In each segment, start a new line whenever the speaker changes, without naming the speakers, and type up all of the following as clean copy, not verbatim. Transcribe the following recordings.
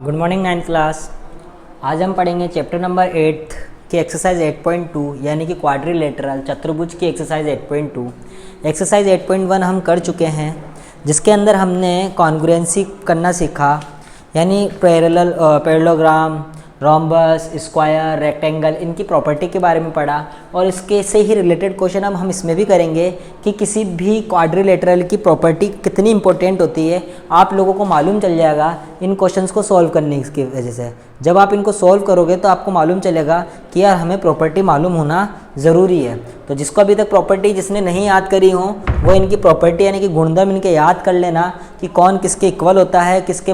Good morning ninth class. आज हम पढ़ेंगे चैप्टर नंबर 8 की एक्सरसाइज 8.2 यानी कि क्वाड्रिलेटरल चतुर्भुज की एक्सरसाइज 8.2। एक्सरसाइज 8.1 हम कर चुके हैं, जिसके अंदर हमने कॉन्ग्रुएंसी करना सीखा, यानी पैरेललोग्राम, रोम्बस, स्क्वायर, रेक्टेंगल, इनकी प्रॉपर्टी के बारे में पढ़ा। और इसके से ही रिलेटेड क्वेश्चन अब हम इसमें भी करेंगे कि किसी भी क्वाड्रिलेटरल की प्रॉपर्टी कितनी इंपॉर्टेंट होती है, आप लोगों को मालूम चल जाएगा इन क्वेश्चंस को सॉल्व करने की वजह से। जब आप इनको सॉल्व करोगे तो आपको मालूम चलेगा कि यार हमें प्रॉपर्टी मालूम होना ज़रूरी है। तो जिसको अभी तक प्रॉपर्टी जिसने नहीं याद करी हो, वो इनकी प्रॉपर्टी यानी कि गुणधर्म इनके याद कर लेना कि कौन किसके इक्वल होता है, किसके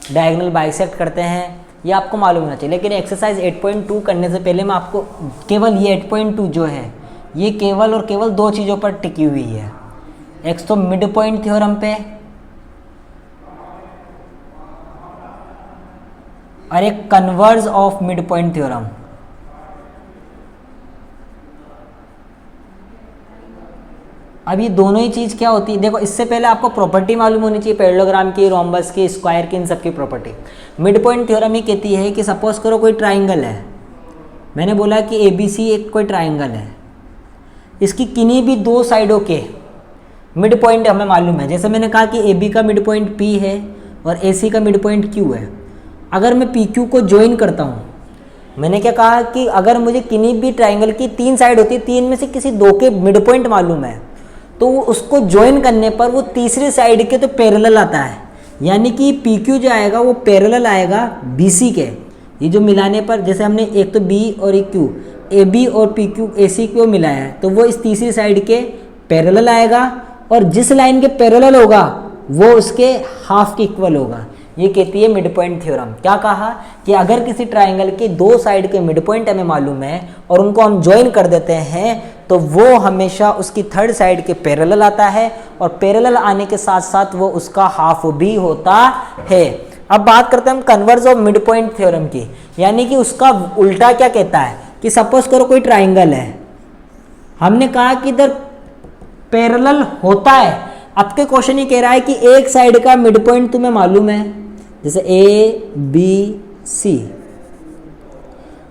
डायगोनल बाइसेक्ट करते हैं, ये आपको मालूम होना चाहिए। लेकिन एक्सरसाइज 8.2 करने से पहले मैं आपको केवल ये 8.2 जो है ये केवल और केवल दो चीज़ों पर टिकी हुई है। एक तो मिड पॉइंट थ्योरम पे और एक converse of mid point theorem. अब ये दोनों ही चीज़ क्या होती है, देखो इससे पहले आपको प्रॉपर्टी मालूम होनी चाहिए, पैरेललोग्राम की, रोम्बस की, स्क्वायर की, इन सब की प्रॉपर्टी। मिड पॉइंट थ्योरम ये कहती है कि सपोज करो कोई ट्राइंगल है, मैंने बोला कि ABC एक कोई ट्राइंगल है, इसकी किन्हीं भी दो साइडों के मिड पॉइंट हमें मालूम है। जैसे मैंने कहा कि AB का मिड पॉइंट P है और AC का मिड पॉइंट Q है। अगर मैं PQ को ज्वाइन करता हूँ, मैंने क्या कहा कि अगर मुझे किन्हीं भी ट्राइंगल की तीन साइड होती है, तीन में से किसी दो के मिड पॉइंट मालूम है, तो उसको ज्वाइन करने पर वो तीसरी साइड के तो पैरेलल आता है, यानी कि PQ जो आएगा वो पैरेलल आएगा BC के। ये जो मिलाने पर, जैसे हमने एक तो B और एक Q, AB और PQ AC को मिलाया है, तो वो इस तीसरी साइड के पैरेलल आएगा और जिस लाइन के पैरेलल होगा वो उसके हाफ के इक्वल होगा। ये कहती है मिड पॉइंट थ्योरम। क्या कहा कि अगर किसी ट्राइंगल के दो साइड के मिड पॉइंट हमें मालूम है और उनको हम ज्वाइन कर देते हैं, तो वो हमेशा उसकी थर्ड साइड के पैरेलल आता है और पैरेलल आने के साथ साथ वो उसका हाफ भी होता है। अब बात करते हैं हम converse of mid point theorem की, यानी कि उसका उल्टा क्या कहता है कि सपोज करो कोई ट्राइंगल है, हमने कहा कि इधर पैरेलल होता है। अब के क्वेश्चन ये कह रहा है कि एक साइड का मिड पॉइंट तुम्हें मालूम है, जैसे ABC,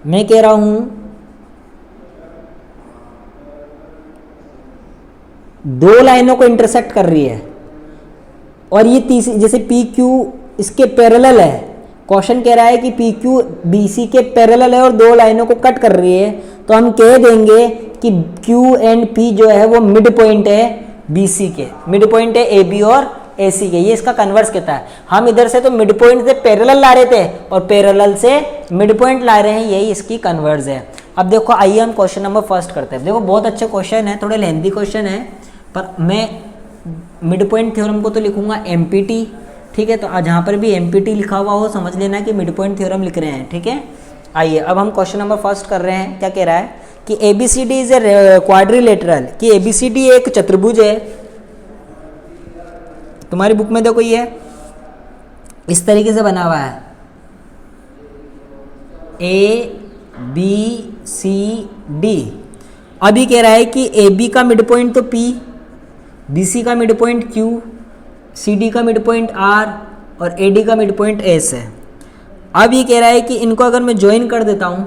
मैं कह रहा हूं दो लाइनों को इंटरसेक्ट कर रही है और ये तीसरी, जैसे PQ इसके पैरेलल है। क्वेश्चन कह रहा है कि PQ BC के पैरेलल है और दो लाइनों को कट कर रही है, तो हम कह देंगे कि Q एंड P जो है वो मिड पॉइंट है BC के, मिड पॉइंट है AB और AC के। ये इसका कन्वर्स कहता है। हम इधर से तो मिड पॉइंट से पैरेलल ला रहे थे और पैरेलल से मिड पॉइंट ला रहे हैं, यही इसकी कन्वर्स है। अब देखो आइए हम क्वेश्चन नंबर फर्स्ट करते हैं। देखो बहुत अच्छे क्वेश्चन है, थोड़े लेंथी क्वेश्चन है, पर मैं मिड पॉइंट थ्योरम को तो लिखूंगा MPT, ठीक है। तो जहाँ पर भी MPT लिखा हुआ हो समझ लेना कि मिड पॉइंट थ्योरम लिख रहे हैं, ठीक है। आइए अब हम क्वेश्चन नंबर फर्स्ट कर रहे हैं। क्या कह रहा है कि ABCD इज ए क्वाड्रिलेटरल, कि ABCD एक चतुर्भुज है। तुम्हारी बुक में देखो ये इस तरीके से बना हुआ है, ABCD। अभी कह रहा है कि AB का मिड पॉइंट तो P, BC का मिड पॉइंट Q, CD का मिड पॉइंट R और AD का मिड पॉइंट S है। अब ये कह रहा है कि इनको अगर मैं ज्वाइन कर देता हूं,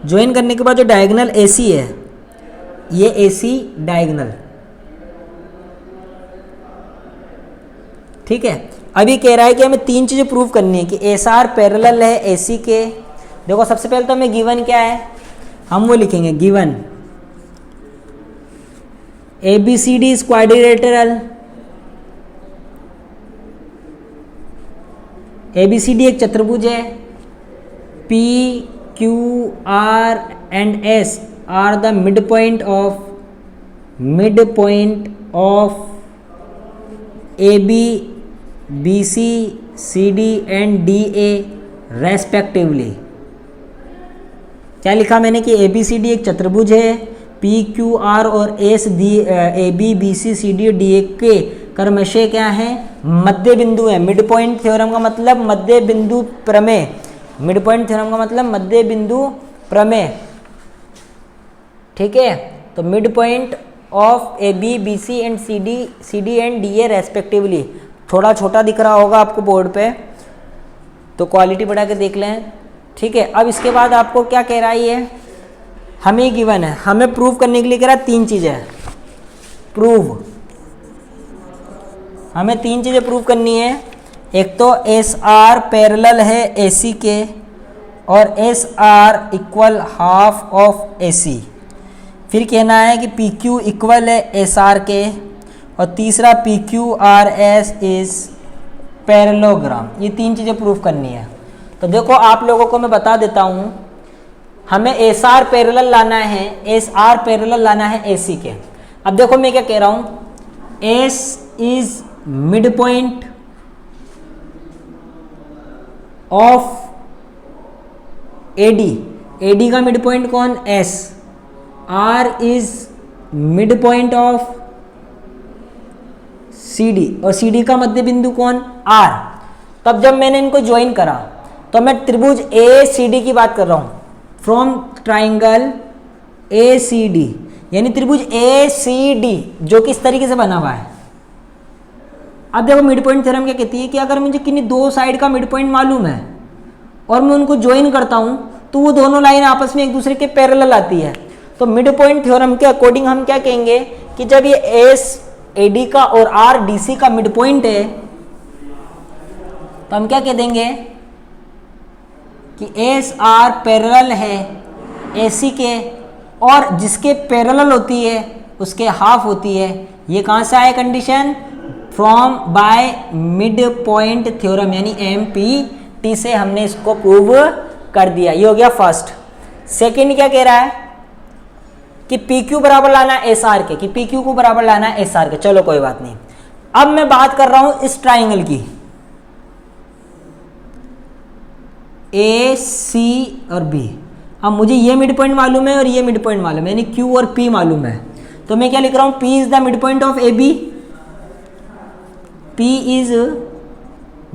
ज्वाइन करने के बाद जो डायगोनल AC है, ये AC डायगोनल, ठीक है। अभी कह रहा है कि हमें तीन चीजें प्रूव करनी है कि SR पैरेलल है AC के। देखो सबसे पहले तो हमें गिवन क्या है, हम वो लिखेंगे given ABCD is quadrilateral. ABCD एक चतुर्भुज है, PQR and S are the midpoint of AB, BC, CD and DA respectively। क्या लिखा मैंने कि ABCD एक चतुर्भुज है, PQR और S AB, BC, CD, DA के क्रमशः क्या है, मध्य बिंदु है। मिड पॉइंट थ्योरम का मतलब मध्य बिंदु प्रमेय, मिड पॉइंट थ्योरम का मतलब मध्य बिंदु प्रमेय, ठीक है। तो mid point of A B B C and C D and D A respectively. थोड़ा छोटा दिख रहा होगा आपको बोर्ड पे, तो क्वालिटी बढ़ा के देख लें। ठीक है, अब इसके बाद आपको क्या कह रहा है, ये हमें गिवन है, हमें प्रूव करने के लिए कह रहा है 3 चीज़ें प्रूव, हमें 3 चीज़ें प्रूव करनी है। एक तो एस आर पैरेलल है ए सी के, और S R equal half of A C. फिर कहना है कि पी क्यू इक्वल है एस आर के, और तीसरा P Q R S is parallelogram. ये 3 चीज़ें प्रूव करनी है। तो देखो आप लोगों को मैं बता देता हूँ, हमें एस आर पैरेलल लाना है, एस आर पैरेलल लाना है ए सी के। अब देखो मैं क्या कह रहा हूँ, S is mid point of AD, AD का मिड पॉइंट कौन, S. R is mid point of C D, और सी डी का मध्य बिंदु कौन, आर। तब जब मैंने इनको ज्वाइन करा तो मैं त्रिभुज ए सी डी की बात कर रहा हूं, from triangle A C D, यानी त्रिभुज ए सी डी जो कि इस तरीके से बना हुआ है। अब देखो मिड पॉइंट थ्योरम क्या कहती है कि अगर मुझे किन्हीं 2 साइड का मिड पॉइंट मालूम है और मैं उनको ज्वाइन करता हूं तो वो दोनों लाइन आपस में एक दूसरे के पैरेलल आती है। तो मिड पॉइंट थ्योरम के अकॉर्डिंग हम क्या कहेंगे कि जब ये एस ए डी का और आर डी सी का मिड पॉइंट है तो हम क्या कह देंगे कि एस आर पैरेलल है ए सी के, और जिसके पैरेलल होती है उसके हाफ होती है। ये कहाँ से आया condition, from by mid point theorem, यानी एम पी टी से हमने इसको प्रूव कर दिया। ये हो गया फर्स्ट। सेकंड क्या कह रहा है कि पी क्यू बराबर लाना है एस आर के, कि पी क्यू को बराबर लाना है एस आर के। चलो कोई बात नहीं, अब मैं बात कर रहा हूं इस ट्राइंगल की, ए सी और बी। अब मुझे ये मिड पॉइंट मालूम है और ये मिड पॉइंट मालूम है, यानी क्यू और पी मालूम है। तो मैं क्या लिख रहा हूं, P is the mid point of A B, P is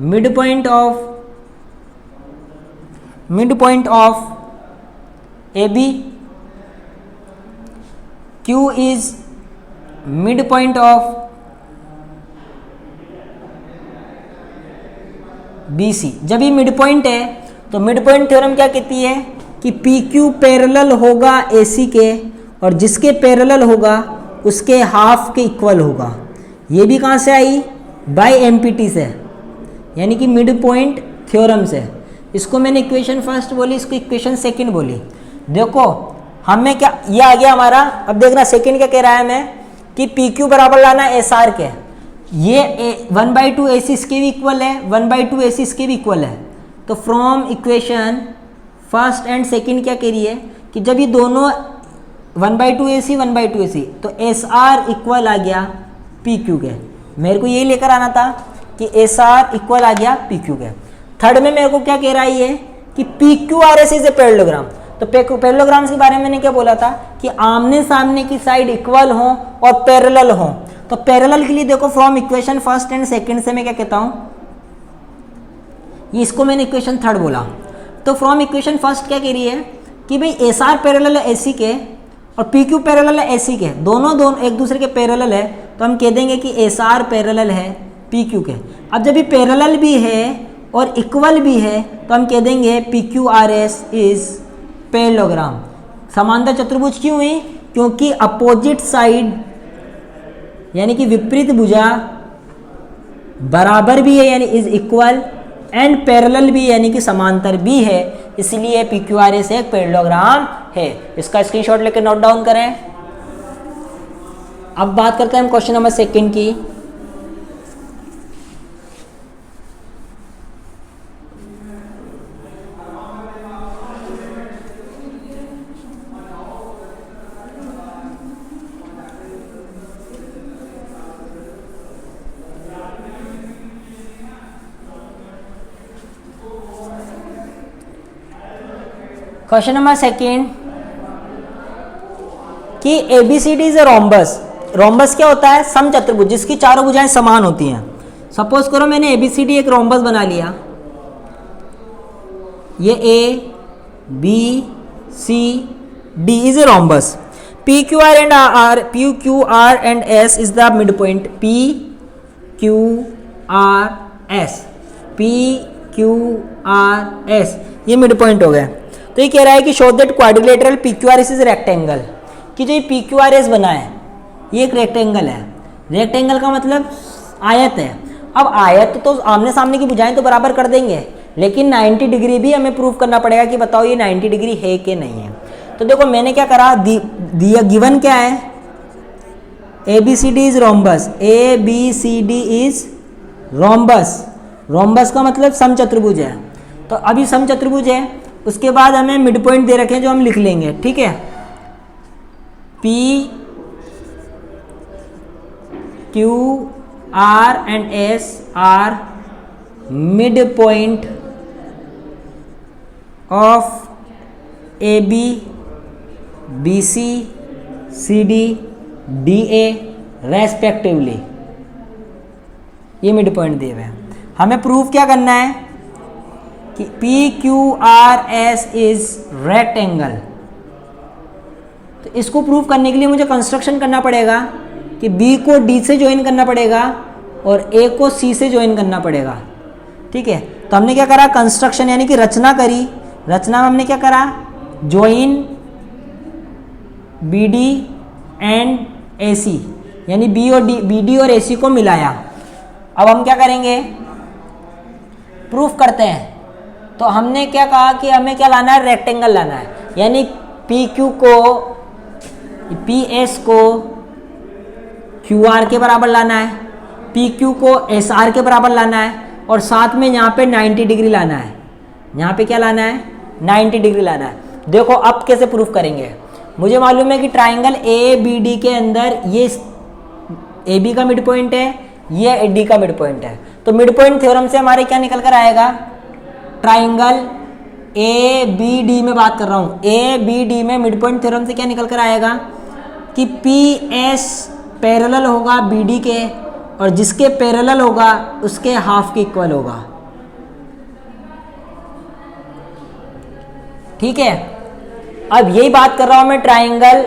mid point of A B, Q is mid point of B C. जब ये मिड पॉइंट है तो मिड पॉइंट थ्योरम क्या कहती है कि पी क्यू पैरेलल होगा ए सी के, और जिसके पैरेलल होगा उसके हाफ के इक्वल होगा। ये भी कहाँ से आई, बाय एमपीटी से, यानी कि मिड पॉइंट थ्योरम से। इसको मैंने इक्वेशन फर्स्ट बोली, इसको इक्वेशन सेकंड बोली। देखो हमें क्या, ये आ गया हमारा। अब देखना सेकंड क्या कह रहा है हमें कि पी क्यू बराबर लाना है एस आर के। ये 1/2 ए सी इसके भी इक्वल है, 1/2 ए सी इसके भी इक्वल है। तो from equation first and second क्या कह रही है कि जब ये दोनों 1/2 ए सी 1/2 ए सी, तो एस आर इक्वल आ गया पी क्यू के। मेरे को यही लेकर आना था कि एस आर इक्वल आ गया पी क्यू के। थर्ड में मेरे को क्या कह रहा है ये कि P Q R S is a parallelogram. तो पैरेललोग्राम्स के बारे में मैंने क्या बोला था कि आमने सामने की साइड इक्वल हो और पैरेलल हो। तो पैरेलल के लिए देखो from equation first and second से मैं क्या कहता हूं, ये इसको मैंने इक्वेशन थर्ड बोला। तो फ्रॉम इक्वेशन फर्स्ट क्या कह रही है कि भाई एस आर पैरेलल है एसी के और पी क्यू पैरेलल है एसी के, दोनों एक दूसरे के पैरेलल है। तो हम कह देंगे कि एस आर पैरेलल है पी क्यू के। अब जब ये पैरेलल भी है और इक्वल भी है तो हम कह देंगे P Q R S is parallelogram. समांतर चतुर्भुज क्यों हुई, क्योंकि अपोजिट साइड यानी कि विपरीत भुजा बराबर भी है यानी इज इक्वल, एंड पैरेलल भी यानी कि समांतर भी है, इसलिए पी क्यू आर एस एक पैरेललोग्राम है। इसका स्क्रीनशॉट लेकर नोट डाउन करें। अब बात करते हैं हम क्वेश्चन नंबर सेकंड की। क्वेश्चन नंबर सेकंड कि ABCD is a rhombus. Rhombus क्या होता है, समचतुर्भुज जिसकी चारों भुजाएं समान होती हैं। सपोज करो मैंने एबीसीडी एक रोम्बस बना लिया, ये A B C D is a rhombus. P Q R and S is the mid point, P Q R S, P Q R S, ये मिड पॉइंट हो गया। तो ये कह रहा है कि show that quadrilateral P Q R S is rectangle, कि जो ये पी क्यू आर एस बना है ये एक रेक्टेंगल है। रेक्टेंगल का मतलब आयत है। अब आयत तो आमने सामने की भुजाएं तो बराबर कर देंगे, लेकिन 90 डिग्री भी हमें प्रूव करना पड़ेगा कि बताओ ये 90 डिग्री है कि नहीं है। तो देखो मैंने क्या करा, दिया गिवन क्या है, A B C D is rhombus, A B C D is rhombus, rhombus का मतलब समचतुर्भुज है। तो अभी समचतुर्भुज है, उसके बाद हमें मिड पॉइंट दे रखे हैं जो हम लिख लेंगे, ठीक है। P Q R and S are mid point of A B, B C, C D, D A respectively, ये मिड पॉइंट दिए हुए हैं। हमें प्रूफ क्या करना है कि P Q R S is rectangle. तो इसको प्रूव करने के लिए मुझे कंस्ट्रक्शन करना पड़ेगा कि बी को डी से ज्वाइन करना पड़ेगा और ए को सी से ज्वाइन करना पड़ेगा, ठीक है। तो हमने क्या करा, कंस्ट्रक्शन यानी कि रचना करी। रचना में हमने क्या करा, join B D and A C, यानी बी डी और ए सी को मिलाया। अब हम क्या करेंगे, प्रूफ करते हैं। तो हमने क्या कहा कि हमें क्या लाना है, रेक्टेंगल लाना है, यानी पी क्यू को, पी एस को क्यू आर के बराबर लाना है, पी क्यू को एस आर के बराबर लाना है, और साथ में यहाँ पे 90 डिग्री लाना है। यहाँ पे क्या लाना है, 90 डिग्री लाना है। देखो अब कैसे प्रूफ करेंगे, मुझे मालूम है कि ट्राइंगल ए बी डी के अंदर ये ए बी का मिड पॉइंट है, ये डी का मिड पॉइंट है। तो मिड पॉइंट थ्योरम से हमारे क्या निकल कर आएगा, ट्राइंगल ए बी डी में बात कर रहा हूँ, ए बी डी में मिड पॉइंट थ्योरम से क्या निकल कर आएगा कि पी एस पैरेलल होगा बी डी के, और जिसके पैरेलल होगा उसके हाफ के इक्वल होगा, ठीक है। अब यही बात कर रहा हूं मैं ट्राइंगल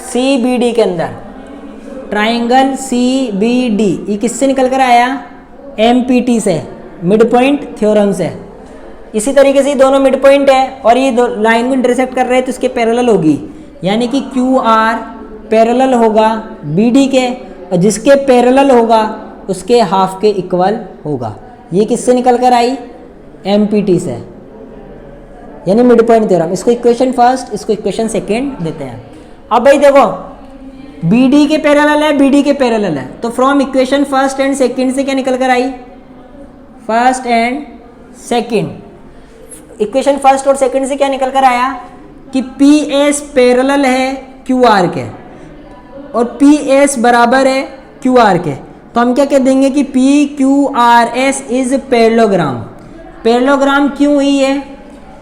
सी बी डी के अंदर। ट्राइंगल सी बी डी ये किससे निकल कर आया, एम पी टी से, मिड पॉइंट थ्योरम से। इसी तरीके से ये दोनों मिड पॉइंट है और ये दो लाइन को इंटरसेक्ट कर रहे हैं, तो इसके पैरेलल होगी, यानी कि क्यू आर पैरेलल होगा बी डी के, और जिसके पैरेलल होगा उसके हाफ के इक्वल होगा। ये किससे निकल कर आई, एम पी टी से, यानी मिड पॉइंट थ्योरम। इसको इक्वेशन फर्स्ट, इसको इक्वेशन सेकेंड देते हैं। अब भाई देखो बी डी के पैरेलल है, बी डी के पैरेलल है, तो from equation first and second से क्या निकल कर आई, first and second. Equation first और सेकेंड से क्या निकल कर आया कि पी एस पैरेलल है क्यू आर के, और पी एस बराबर है क्यू आर के। तो हम क्या कह देंगे कि P Q R S is parallelogram. Parallelogram क्यों हुई है,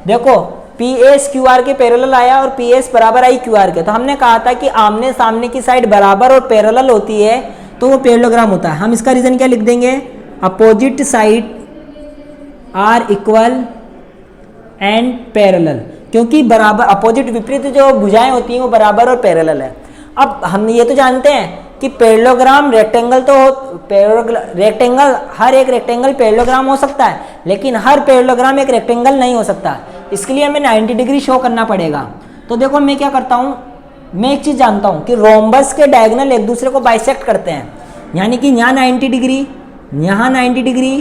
देखो पी एस क्यू आर के पैरेलल आया और पी एस बराबर आई क्यू आर के। तो हमने कहा था कि आमने सामने की साइड बराबर और पैरेलल होती है तो वो पैरेललोग्राम होता है। हम इसका रीजन क्या लिख देंगे, opposite side are equal and parallel, क्योंकि बराबर अपोजिट विपरीत जो भुजाएं होती हैं वो बराबर और पैरेलल है। अब हम ये तो जानते हैं कि पैरेललोग्राम रेक्टेंगल तो रेक्टेंगल, हर एक रेक्टेंगल पैरेललोग्राम हो सकता है, लेकिन हर पैरेललोग्राम एक रेक्टेंगल नहीं हो सकता। इसके लिए हमें 90 डिग्री शो करना पड़ेगा। तो देखो मैं क्या करता हूँ, मैं एक चीज़ जानता हूँ कि रोम्बस के डायगोनल एक दूसरे को बाइसेक्ट करते हैं, यानी कि यहाँ 90 डिग्री, यहाँ 90 डिग्री,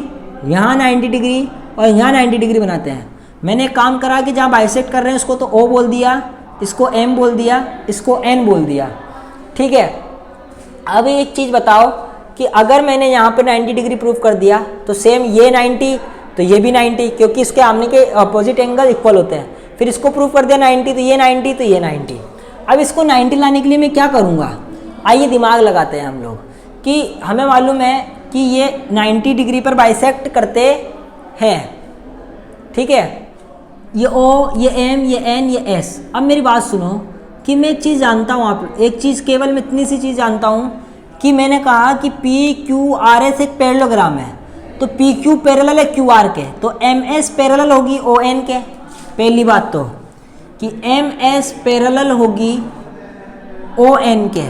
यहाँ 90 डिग्री और यहाँ 90 डिग्री बनाते हैं। मैंने एक काम करा कि जहाँ बाइसेक्ट कर रहे हैं उसको तो O बोल दिया, इसको M बोल दिया, इसको N बोल दिया, ठीक है। अब एक चीज़ बताओ कि अगर मैंने यहाँ पे 90 डिग्री प्रूफ कर दिया तो सेम ये 90 तो ये भी 90, क्योंकि इसके आमने के अपोजिट एंगल इक्वल होते हैं। फिर इसको प्रूफ कर दिया 90 तो ये 90 तो ये 90। अब इसको 90 लाने के लिए मैं क्या करूँगा, आइए दिमाग लगाते हैं हम लोग कि हमें मालूम है कि ये 90 डिग्री पर बाइसेक्ट करते हैं, ठीक है। ये O, ये M, ये N, ये S। अब मेरी बात सुनो कि मैं एक चीज़ जानता हूँ, आप एक चीज़ केवल मैं इतनी सी चीज़ जानता हूँ कि मैंने कहा कि पी क्यू आर एस एक पैरेललोग्राम है, तो पी क्यू पैरेलल है क्यू आर के, तो एम एस पैरेलल होगी ओ एन के। पहली बात तो कि एम एस पैरेलल होगी ओ एन के,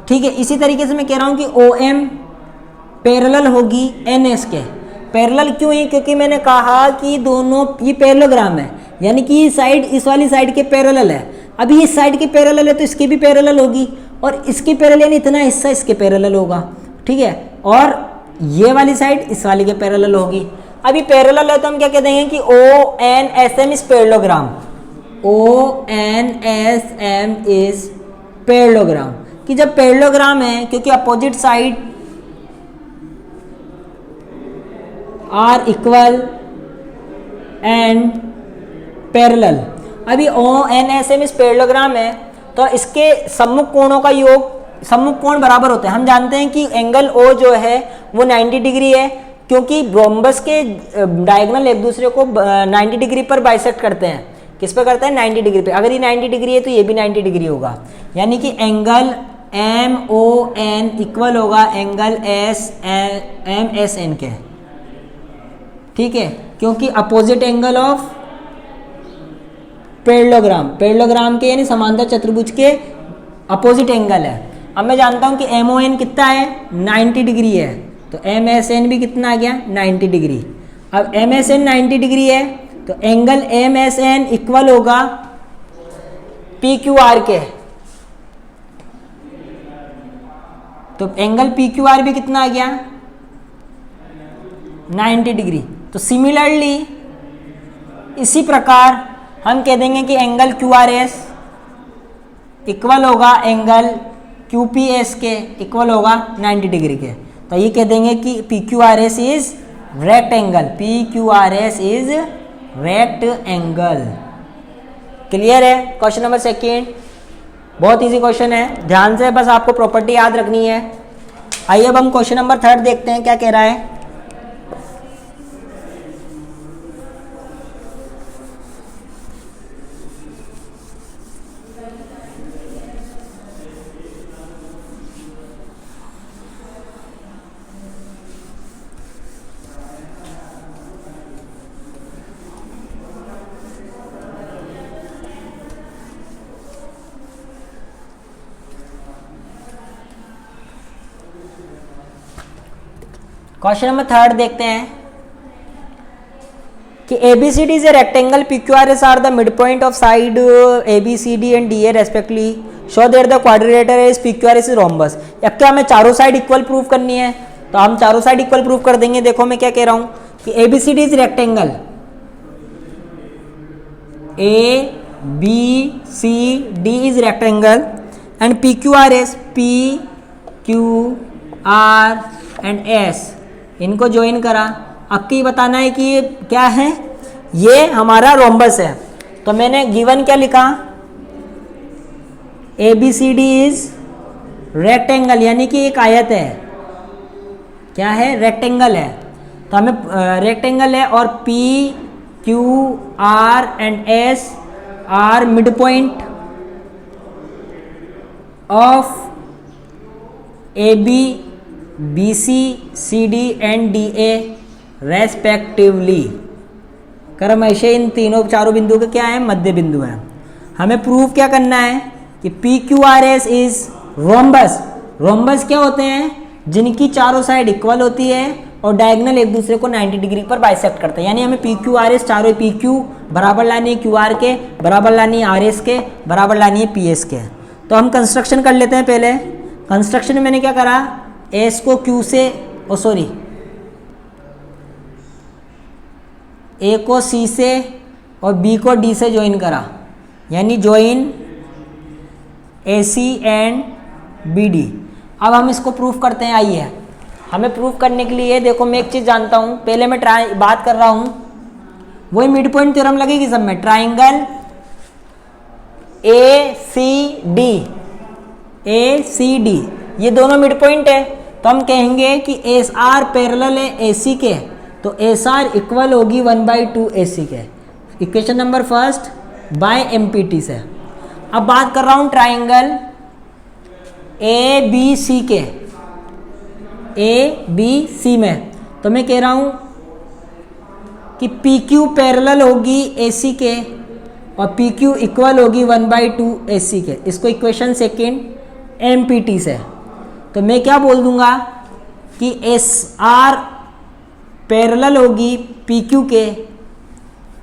ठीक है। इसी तरीके से मैं कह रहा हूँ कि ओ एम पैरेलल होगी एन एस के। पैरेलल क्यों है? क्योंकि मैंने कहा कि दोनों ये पैरेललोग्राम है, यानी कि साइड इस वाली साइड के पैरेलल है। अभी इस साइड की पैरेलल है तो इसकी भी पैरेलल होगी, और इसकी पैरेलल यानी इतना हिस्सा इसके पैरेलल होगा, ठीक है। और ये वाली साइड इस वाली के पैरेलल होगी। अभी पैरेलल है तो हम क्या कह देंगे कि O N S M is parallelogram. O N S M is parallelogram, कि जब पैरेललोग्राम है क्योंकि opposite side are equal and parallel. अभी O N S M is parallelogram है तो इसके सम्मुख कोणों का योग, सम्मुख कोण बराबर होते हैं। हम जानते हैं कि एंगल ओ जो है वो 90 डिग्री है, क्योंकि रोम्बस के डायगोनल एक दूसरे को 90 डिग्री पर बाइसेक्ट करते हैं। किस पे करते हैं? 90 डिग्री पे। अगर ये 90 डिग्री है तो ये भी 90 डिग्री होगा, यानी कि angle M O N equal होगा angle S M S N के, ठीक है। क्योंकि opposite angle of parallelogram, parallelogram के यानी समांतर चतुर्भुज के अपोजिट एंगल है। अब मैं जानता हूं कि एम ओ एन कितना है? 90 डिग्री है, तो एम एस एन भी कितना आ गया? 90 डिग्री। अब एम एस एन 90 डिग्री है तो angle M S N equal होगा पी क्यू आर के, तो एंगल पी क्यू आर भी कितना आ गया? 90 डिग्री। तो सिमिलरली इसी प्रकार हम कह देंगे कि angle Q R S equal होगा एंगल क्यू पी एस के, इक्वल होगा 90 डिग्री के। तो ये कह देंगे कि P Q R S is rectangle, P Q R S is rectangle. Clear है? क्वेश्चन नंबर सेकेंड बहुत इजी क्वेश्चन है, ध्यान से बस आपको प्रॉपर्टी याद रखनी है। आइए अब हम क्वेश्चन नंबर थर्ड देखते हैं क्या कह रहा है। क्वेश्चन नंबर थर्ड देखते हैं कि ABCD is a rectangle, PQRS are the midpoint of side ABCD and DA respectively. Show that the quadrilateral is PQRS is rhombus. अब क्या हमें चारों साइड इक्वल प्रूव करनी है, तो हम चारों साइड इक्वल प्रूव कर देंगे। देखो मैं क्या कह रहा हूं कि ABCD is rectangle, ABCD is rectangle and PQRS, PQR and S इनको ज्वाइन करा। आपको ये बताना है कि ये क्या है, ये हमारा रोम्बस है। तो मैंने गिवन क्या लिखा? ABCD इज रेक्टेंगल, यानी कि एक आयत है। क्या है? रेक्टेंगल है। तो हमें रेक्टेंगल है और P Q R and S are mid point of AB BC CD and DA respectively. क्रमशः इन तीनों चारों बिंदुओं के क्या है? मध्य बिंदु है। हमें प्रूव क्या करना है कि PQRS इज रोम्बस। रोम्बस क्या होते हैं? जिनकी चारों साइड इक्वल होती है और डायगोनल एक दूसरे को 90 डिग्री पर बाइसेक्ट करते हैं। यानी हमें PQRS चारों PQ बराबर लानी है QR के, बराबर लानी है RS के, बराबर लानी है PS के। तो हम कंस्ट्रक्शन कर लेते हैं। पहले कंस्ट्रक्शन में मैंने क्या करा? S को Q से A को C से और B को D से ज्वाइन करा, यानी ज्वाइन AC एंड BD। अब हम इसको प्रूफ करते हैं। आइए हमें प्रूफ करने के लिए देखो मैं एक चीज़ जानता हूँ, पहले मैं बात कर रहा हूँ वही मिड पॉइंट थ्योरम लगेगी सब में। ट्राइंगल ACD ये दोनों मिड पॉइंट है, तो हम कहेंगे कि SR पैरेलल है AC के, तो SR इक्वल होगी 1/2 AC के। Equation number first by MPT से। अब बात कर रहा हूँ ट्राइंगल ABC के, ABC में, तो मैं कह रहा हूँ कि PQ पैरेलल होगी AC के, और पी क्यू इक्वल होगी 1/2 AC के। इसको इक्वेशन सेकेंड MPT से। तो मैं क्या बोल दूंगा कि SR पैरेलल होगी PQ के,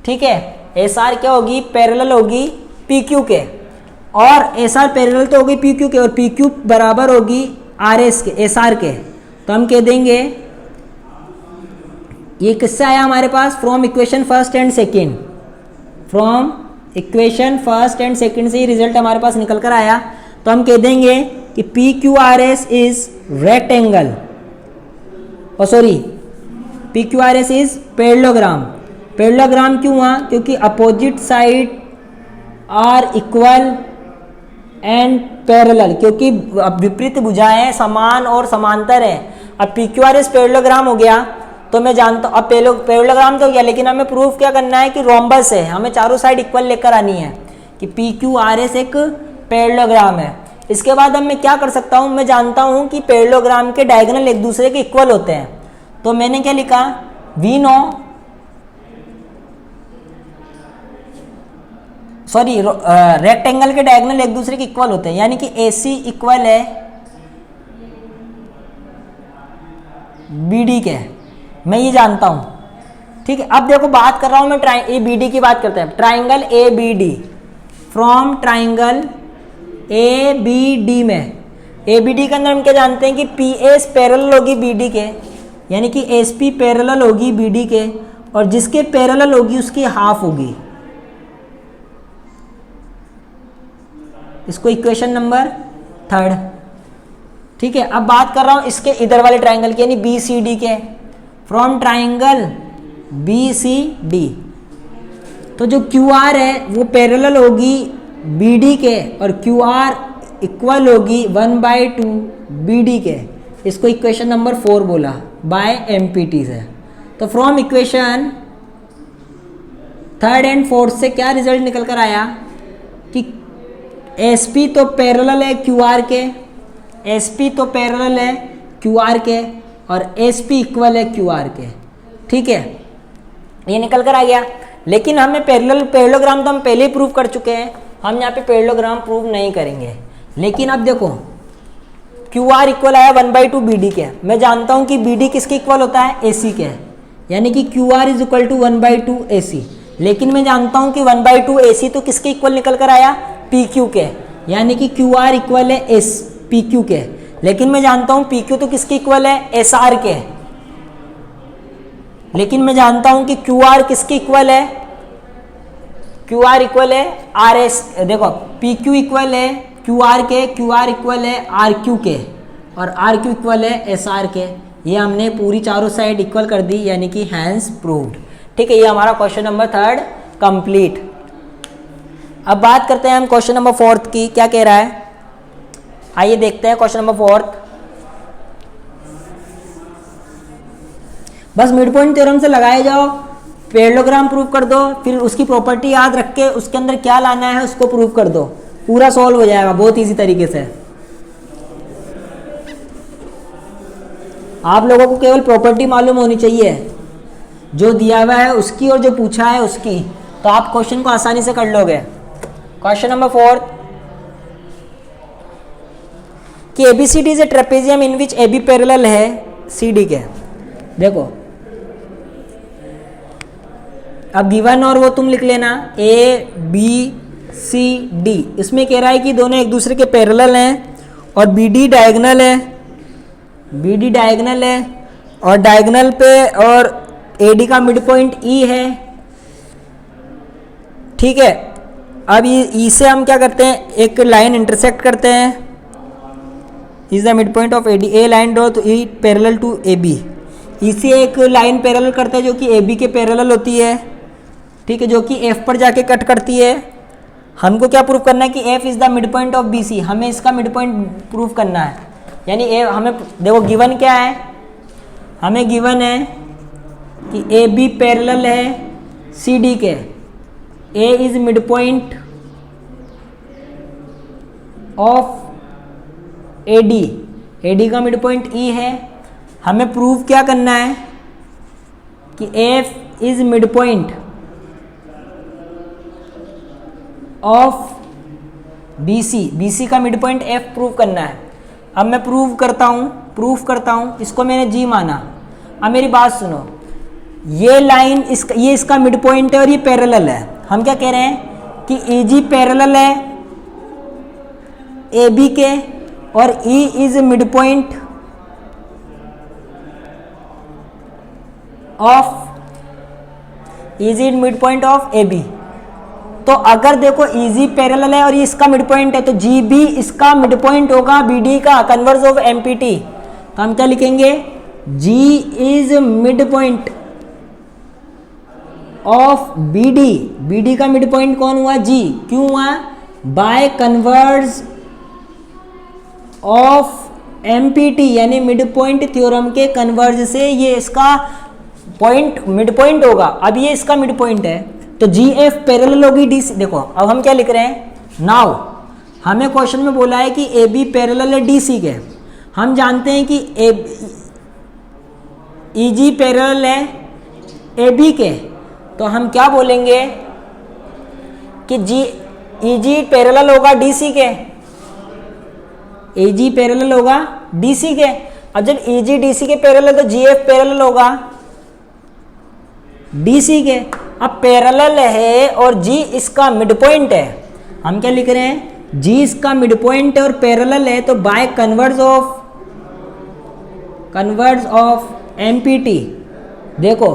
ठीक है, SR क्या होगी, पैरेलल होगी PQ के, और SR पैरेलल तो होगी PQ के, और PQ बराबर होगी RS के, SR के। तो हम कह देंगे ये किससे आया हमारे पास, from equation first and second, from equation first and second से ही रिजल्ट हमारे पास निकल कर आया। तो हम कह देंगे कि PQRS इज रेक्टेंगल, और sorry PQRS is parallelogram. Parallelogram क्यों हुआ, क्योंकि opposite side are equal and parallel, क्योंकि विपरीत भुजाएं समान और समांतर है। अब PQRS पैरेललोग्राम हो गया तो मैं जानता हूँ, अब पैरेललोग्राम तो हो गया, लेकिन हमें प्रूफ क्या करना है कि रोम्बस है, हमें चारों साइड इक्वल लेकर आनी है कि PQRS एक पैरेललोग्राम है। इसके बाद अब मैं क्या कर सकता हूँ, मैं जानता हूँ कि पैरेललोग्राम के डायगोनल एक दूसरे के इक्वल होते हैं। तो मैंने क्या लिखा, वी नो, सॉरी रेक्टेंगल के डायगोनल एक दूसरे के इक्वल होते हैं, यानी कि AC इक्वल है BD के, मैं ये जानता हूं, ठीक है। अब देखो बात कर रहा हूं मैं ABD की बात करते हैं, triangle ABD, from triangle ABD में, ABD के अंदर हम क्या जानते हैं कि PS पैरेलल होगी BD के, यानी कि SP पैरेलल होगी BD के, और जिसके पैरेलल होगी उसकी हाफ होगी। इसको इक्वेशन नंबर 3, ठीक है। अब बात कर रहा हूं इसके इधर वाले ट्राइंगल की, यानी BCD के, फ्रॉम ट्राइंगल BCD। तो जो QR है वो पैरेलल होगी BD के, और QR इक्वल होगी 1/2 BD के। इसको इक्वेशन नंबर 4 बोला बाय MPT से। तो from equation 3rd and 4th से क्या रिजल्ट निकल कर आया कि SP तो पैरेलल है QR के, SP तो पैरेलल है QR के, और SP इक्वल है QR के, ठीक है, ये निकल कर आ गया। लेकिन हमें पैरेललोग्राम तो हम पहले ही प्रूव कर चुके हैं, हम यहाँ पे पैरेललोग्राम प्रूव नहीं करेंगे। लेकिन अब देखो QR इक्वल आया 1/2 BD के, मैं जानता हूँ कि BD किसके इक्वल होता है, AC के, यानी कि QR is equal to 1/2 AC। लेकिन मैं जानता हूँ कि 1/2 AC तो किसके इक्वल निकल कर आया, PQ के, यानी कि QR इक्वल है PQ के। लेकिन मैं जानता हूं PQ तो किसके इक्वल है, SR के। लेकिन मैं जानता हूं कि QR किसके इक्वल है, QR इक्वल है RS। देखो PQ इक्वल है QR के, QR इक्वल है RQ के, और RQ इक्वल है SR के। ये हमने पूरी चारों साइड इक्वल कर दी, यानी कि हैंस प्रूव्ड, ठीक है। ये हमारा क्वेश्चन नंबर 3 कंप्लीट। अब बात करते हैं हम क्वेश्चन नंबर 4 की, क्या कह रहा है, आइए देखते हैं क्वेश्चन नंबर 4। बस मिड पॉइंट थ्योरम से लगाए जाओ, पैरेललोग्राम प्रूव कर दो, फिर उसकी प्रॉपर्टी याद रख के उसके अंदर क्या लाना है उसको प्रूव कर दो, पूरा सॉल्व हो जाएगा बहुत इजी तरीके से। आप लोगों को केवल प्रॉपर्टी मालूम होनी चाहिए, जो दिया हुआ है उसकी और जो पूछा है उसकी, तो आप क्वेश्चन को आसानी से कर लोगे। क्वेश्चन नंबर 4 कि ABCD is a trapezium in which AB parallel है CD के। देखो अब गिवन और वो तुम लिख लेना ABCD, इसमें कह रहा है कि दोनों एक दूसरे के पैरेलल हैं और BD डायगोनल है, BD डायगोनल है, और डायगोनल पे और AD का मिड पॉइंट E है, ठीक है। अब ये E से हम क्या करते हैं, एक लाइन इंटरसेक्ट करते हैं, is the mid point of AD, a line draw to E parallel to AB। E से एक लाइन पैरेलल करता है जो कि AB के पैरेलल होती है, ठीक है, जो कि F पर जाके कट करती है। हमको क्या प्रूव करना है कि F is the mid point of BC, हमें इसका मिड पॉइंट प्रूव करना है। यानी हमें देखो गिवन क्या है, हमें गिवन है कि AB पैरेलल है CD के, A is mid point of AD का मिड पॉइंट E है। हमें प्रूव क्या करना है कि F is mid point of BC का मिड पॉइंट F प्रूव करना है। अब मैं प्रूव करता हूँ, इसको मैंने G माना। अब मेरी बात सुनो, ये लाइन ये इसका मिड पॉइंट है और ये पैरेलल है। हम क्या कह रहे हैं कि EG पैरेलल है AB के और E is mid point of AB। तो अगर देखो EG पैरेलल है और ये इसका मिड पॉइंट है तो GB इसका मिड पॉइंट होगा BD का, कन्वर्स ऑफ MPT। तो हम क्या लिखेंगे, G is mid point of BD का मिड पॉइंट कौन हुआ, G। क्यों हुआ, बाय कन्वर्स ऑफ MPT, यानी मिड पॉइंट थ्योरम के कन्वर्ज से ये इसका पॉइंट मिड पॉइंट होगा। अब ये इसका मिड पॉइंट है तो GF पैरेलल होगी DC। देखो अब हम क्या लिख रहे हैं, नाउ हमें क्वेश्चन में बोला है कि AB पैरेलल है DC के। हम जानते हैं कि EG पैरेलल है AB के, तो हम क्या बोलेंगे कि EG पैरेलल होगा DC के, AG पैरेलल होगा DC के। अब जब EG DC के पैरेलल तो GF पैरेलल होगा DC के। अब पैरेलल है और G इसका मिड पॉइंट है, हम क्या लिख रहे हैं, G इसका मिड पॉइंट है और पैरेलल है, तो बाय कन्वर्स ऑफ MPT। देखो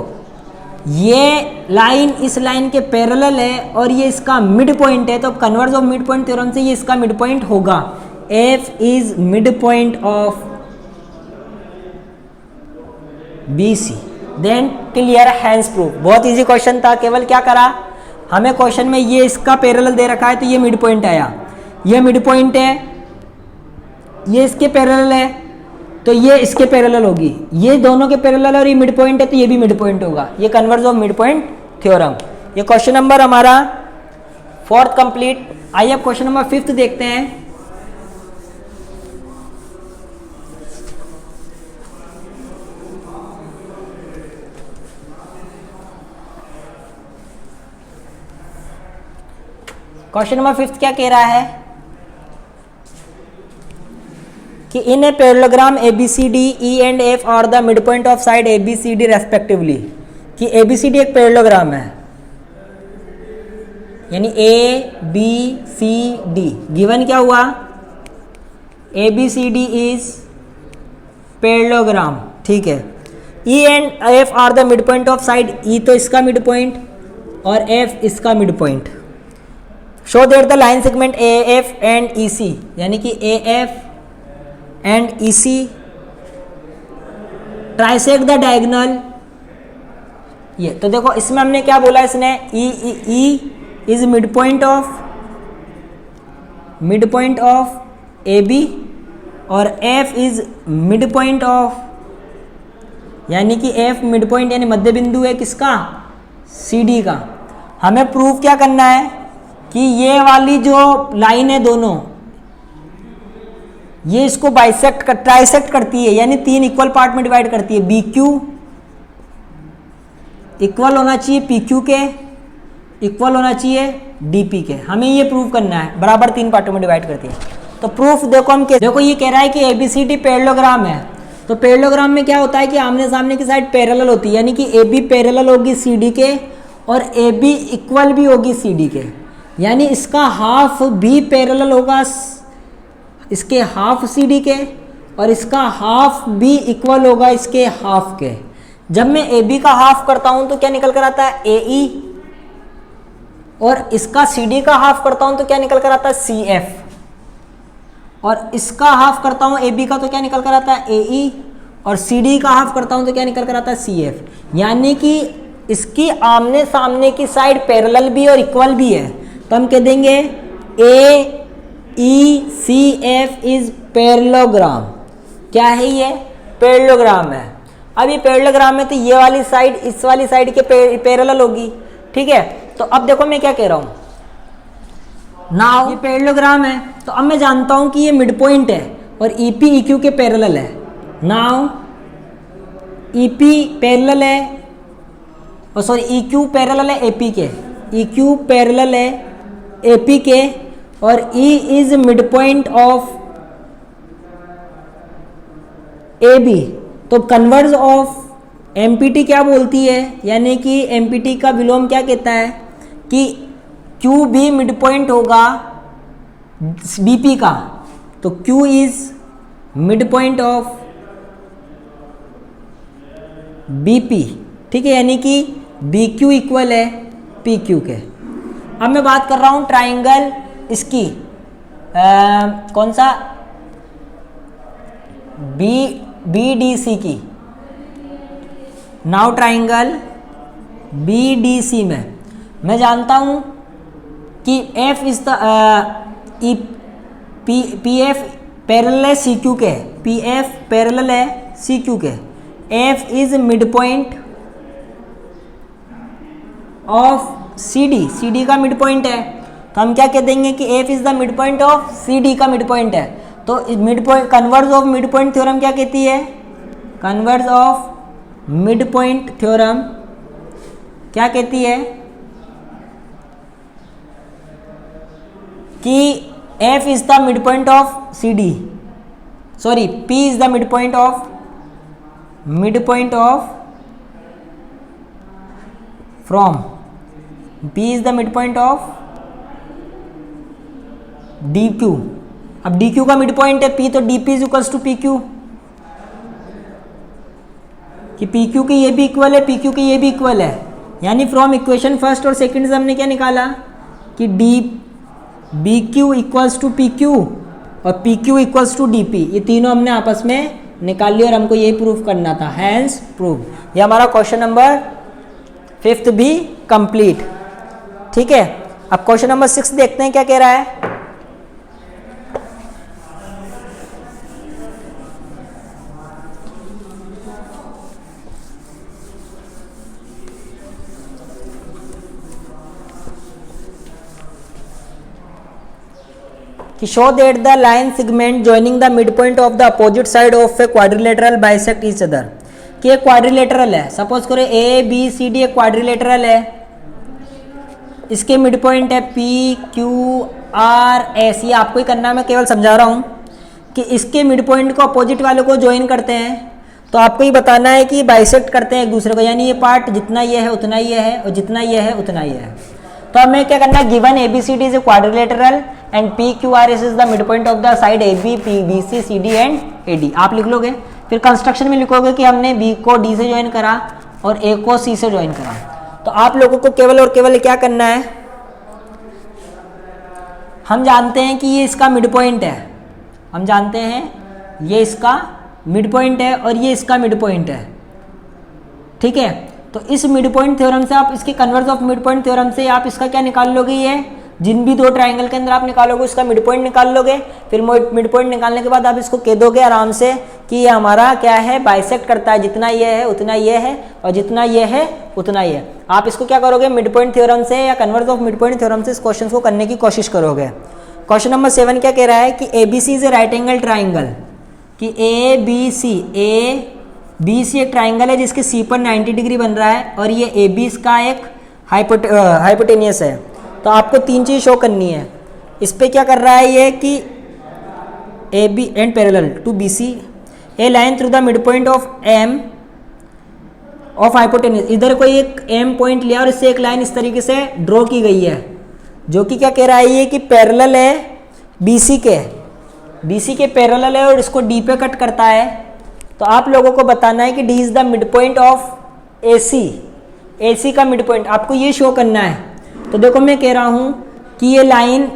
ये लाइन इस लाइन के पैरेलल है और ये इसका मिड पॉइंट है, तो converse of mid point theorem से ये इसका मिड पॉइंट होगा। F is mid point of BC, then clear, hence proof. बहुत इजी क्वेश्चन था, केवल क्या करा, हमें क्वेश्चन में ये इसका पैरेलल दे रखा है तो ये मिड पॉइंट आया, ये मिड पॉइंट है, ये इसके पैरेलल है तो ये इसके पैरेलल होगी, ये दोनों के पैरेलल और ये मिड पॉइंट है तो ये भी मिड पॉइंट होगा। ये converse of mid point theorem. ये क्वेश्चन नंबर हमारा 4th कंप्लीट। आइए अब क्वेश्चन नंबर 5th देखते हैं। क्वेश्चन नंबर 5th क्या कह रहा है कि in a parallelogram ABCD E and F are the mid point of side ABCD respectively, कि ABCD एक पैरेललोग्राम है, यानी ABCD गिवन क्या हुआ, ABCD इज पैरेललोग्राम, ठीक है। E and F are the mid point of side, E तो इसका मिड पॉइंट और F इसका mid point. Show that the line segment AF and EC, यानी कि AF and EC trisect the diagonal. ये तो देखो इसमें हमने क्या बोला, इसने E is mid point of AB और F is mid point of, यानी कि F मिड पॉइंट यानी मध्य बिंदु है किसका, CD का। हमें प्रूफ क्या करना है कि ये वाली जो लाइन है दोनों, ये इसको ट्राइसेक्ट करती है, यानी 3 इक्वल पार्ट में डिवाइड करती है। BQ इक्वल होना चाहिए PQ के, इक्वल होना चाहिए DP के। हमें ये प्रूव करना है, बराबर 3 पार्टों में डिवाइड करती है। तो प्रूफ देखो हम देखो ये कह रहा है कि ABCD पैरेललोग्राम है, तो पैरेललोग्राम में क्या होता है कि आमने सामने की साइड पैरेलल होती है, यानी कि AB पैरेलल होगी CD के और AB इक्वल भी होगी CD के, यानी इसका हाफ भी पैरेलल होगा इसके हाफ CD के और इसका हाफ भी इक्वल होगा इसके हाफ के। जब मैं AB का हाफ करता हूं तो क्या निकल कर आता है AE, और इसका CD का हाफ करता हूं तो क्या निकल कर आता है CF, और इसका हाफ करता हूं AB का तो क्या निकल कर आता है AE, और CD का हाफ करता हूं तो क्या निकल कर आता है CF। यानी कि इसकी आमने सामने की साइड पैरेलल भी और इक्वल भी है, तो हम कह देंगे AECF इज पैरेललोग्राम। क्या है ये, पैरेललोग्राम है। अब ये पैरेललोग्राम है तो ये वाली साइड इस वाली साइड के पैरेलल होगी, ठीक है। तो अब देखो मैं क्या कह रहा हूं, नाउ ये पैरेललोग्राम है तो अब मैं जानता हूं कि ये मिड पॉइंट है और EP EQ के पैरेलल है। नाउ EP पैरेलल है, और सॉरी EQ पैरेलल है AP के, EQ पैरेलल है AP के और E is mid point of AB। तो कन्वर्स ऑफ MPT क्या बोलती है, यानी कि MPT का विलोम क्या कहता है कि Q भी मिड पॉइंट होगा BP का, तो Q is mid point of BP, ठीक है, यानी कि BQ इक्वल है PQ के। अब मैं बात कर रहा हूं ट्राइंगल इसकी कौन सा BDC की। नाउ ट्राइंगल BDC में मैं जानता हूं कि F is the PF parallel है CQ के, PF पैरेलल है CQ के, F is mid point of CD का मिड पॉइंट है, तो हम क्या कह देंगे कि F is the mid point of CD का मिड पॉइंट है। तो mid point converse of mid point theorem क्या कहती है, converse of mid point theorem क्या कहती है कि F is the mid point of CD, sorry P is the mid point of from P is the mid point of DQ। अब DQ का mid point है P, तो DP is equals to PQ, कि PQ के ये भी equal है, PQ के ये भी इक्वल है, यानी फ्रॉम इक्वेशन फर्स्ट और सेकंड से हमने क्या निकाला कि BQ इक्वल्स टू PQ और PQ इक्वल्स टू DP, ये तीनों हमने आपस में निकाल लिया और हमको यही प्रूफ करना था, हैंस प्रूव। ये हमारा क्वेश्चन नंबर 5 भी कंप्लीट, ठीक है। अब क्वेश्चन नंबर 6 देखते हैं क्या कह रहा है। Show that the line segment joining the midpoint of the opposite side of a quadrilateral bisect each other। कि एक क्वाड्रिलेटरल है, सपोज करो ABCD एक क्वाड्रिलेटरल है, इसके मिड पॉइंट है PQRS। ये आपको ही करना है, मैं केवल समझा रहा हूँ कि इसके मिड पॉइंट को अपोजिट वाले को ज्वाइन करते हैं, तो आपको ही बताना है कि बाइसेक्ट करते हैं एक दूसरे को, यानी ये पार्ट जितना ये है उतना ये है और जितना ये है उतना ये है। तो हमें क्या करना है, given ABCD is a quadrilateral and PQRS is the mid point of the side AB BC CD and AD। आप लिख लोगे, फिर कंस्ट्रक्शन में लिखोगे कि हमने B को D से ज्वाइन करा और A को C से ज्वाइन करा। तो आप लोगों को केवल और केवल क्या करना है, हम जानते हैं कि ये इसका मिड पॉइंट है, हम जानते हैं ये इसका मिड पॉइंट है और ये इसका मिड पॉइंट है, ठीक है। तो इस मिड पॉइंट थ्योरम से आप इसके converse of mid point theorem से आप इसका क्या निकाल लोगे, ये जिन भी दो ट्राइंगल के अंदर आप निकालोगे उसका मिड पॉइंट निकाल लोगे। फिर मिड पॉइंट निकालने के बाद आप इसको कह दोगे आराम से कि ये हमारा क्या है, बाइसेक्ट करता है, जितना ये है उतना ये है और जितना ये है उतना ये है। आप इसको क्या करोगे, मिड पॉइंट थ्योरम से या converse of mid point theorem से इस क्वेश्चन को करने की कोशिश करोगे। क्वेश्चन नंबर 7 क्या कह रहा है कि ABC is a right angle triangle, कि ABC एक ट्राइंगल है जिसके C पर 90 डिग्री बन रहा है और ये AB इसका एक हाइपोटेनियस है। तो आपको 3 चीज़ शो करनी है। इस पे क्या कर रहा है ये कि AB and parallel to BC a line through the mid point of M of hypotenuse. इधर कोई एक M पॉइंट लिया और इससे एक लाइन इस तरीके से ड्रॉ की गई है, जो कि क्या कह रहा है ये कि पैरेलल है BC के पैरेलल है और इसको D पे कट करता है। तो आप लोगों को बताना है कि D is the mid point of AC का मिड पॉइंट आपको ये शो करना है। तो देखो मैं कह रहा हूं कि ये लाइन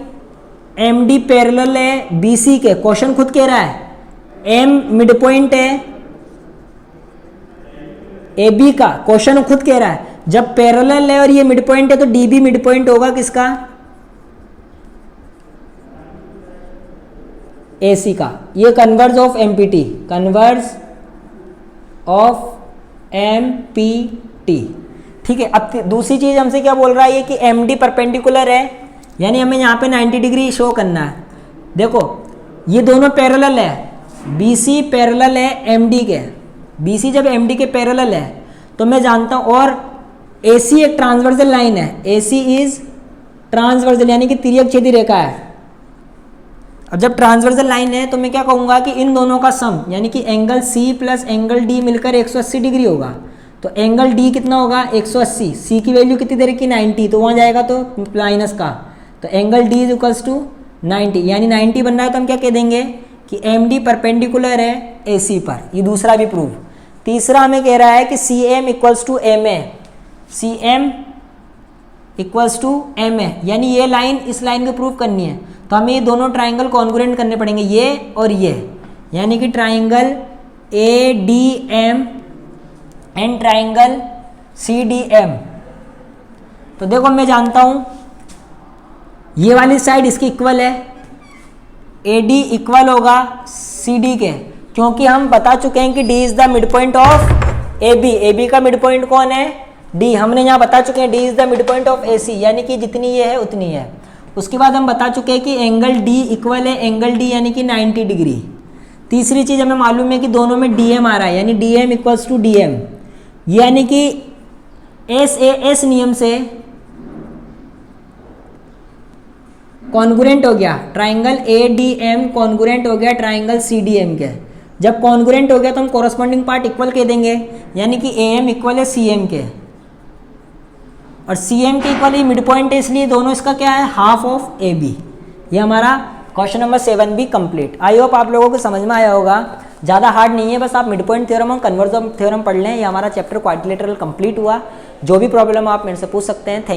MD पैरेलल है BC के, क्वेश्चन खुद कह रहा है M मिड पॉइंट है AB का, क्वेश्चन खुद कह रहा है जब पैरेलल है और ये मिड पॉइंट है तो D भी मिड पॉइंट होगा किसका, AC का। ये converse of MPT, converse of MPT, ठीक है। अब दूसरी चीज हमसे क्या बोल रहा है ये कि MD परपेंडिकुलर है, यानी हमें यहाँ पे 90 डिग्री शो करना है। देखो ये दोनों पैरेलल है, BC पैरेलल है MD के, BC जब MD के पैरेलल है तो मैं जानता हूँ, और AC एक ट्रांसवर्सल लाइन है, AC इज ट्रांसवर्सल यानी कि तिर्यक छेदी रेखा है। अब जब ट्रांसवर्सल लाइन है तो मैं क्या कहूँगा कि इन दोनों का सम यानी कि angle C plus angle D मिलकर 180 डिग्री होगा। तो एंगल डी कितना होगा 180, सी की वैल्यू कितनी दे रखी 90, तो वहाँ जाएगा तो माइनस का, तो angle D is equals to 90, यानी 90 बन रहा है तो हम क्या कह देंगे कि एम डी परपेंडिकुलर है ए सी पर। ये दूसरा भी प्रूव। तीसरा हमें कह रहा है कि C M equals to M A, C M equals to M A, यानी ये लाइन इस लाइन को प्रूव करनी है तो हमें ये दोनों ट्राइंगल कॉन्ग्रुएंट करने पड़ेंगे, ये और ये, यानी कि triangle A D M and triangle C D M. तो देखो मैं जानता हूं ये वाली साइड इसकी इक्वल है, ए डी इक्वल होगा सी डी के, क्योंकि हम बता चुके हैं कि D is the mid point of A B. A B का मिड पॉइंट कौन है डी, हमने यहाँ बता चुके हैं D is the mid point of A C, यानी कि जितनी ये है उतनी है। उसके बाद हम बता चुके हैं कि एंगल डी इक्वल है एंगल डी यानी कि 90 डिग्री। तीसरी चीज हमें मालूम है कि दोनों में डी एम आ रहा है, यानी D M equals to D M, यानी कि एस ए एस नियम से कॉन्ग्रुएंट हो गया triangle A D M, congruent हो गया ट्राइंगल सी डी एम के। जब कॉन्ग्रुएंट हो गया तो हम कोरस्पॉन्डिंग पार्ट इक्वल कह देंगे, यानी कि ए एम इक्वल है सी एम के, और सी एम के इक्वल ही मिड पॉइंट है, इसलिए दोनों इसका क्या है हाफ ऑफ ए बी। ये हमारा क्वेश्चन नंबर 7 भी कंप्लीट। आई होप आप लोगों को समझ में आया होगा, ज़्यादा हार्ड नहीं है, बस आप मिड पॉइंट थ्योरम और कन्वर्जन थ्योरम पढ़ लें। ये हमारा चैप्टर क्वाड्रिलेटरल कंप्लीट हुआ। जो भी प्रॉब्लम आप मेरे से पूछ सकते हैं। थैंक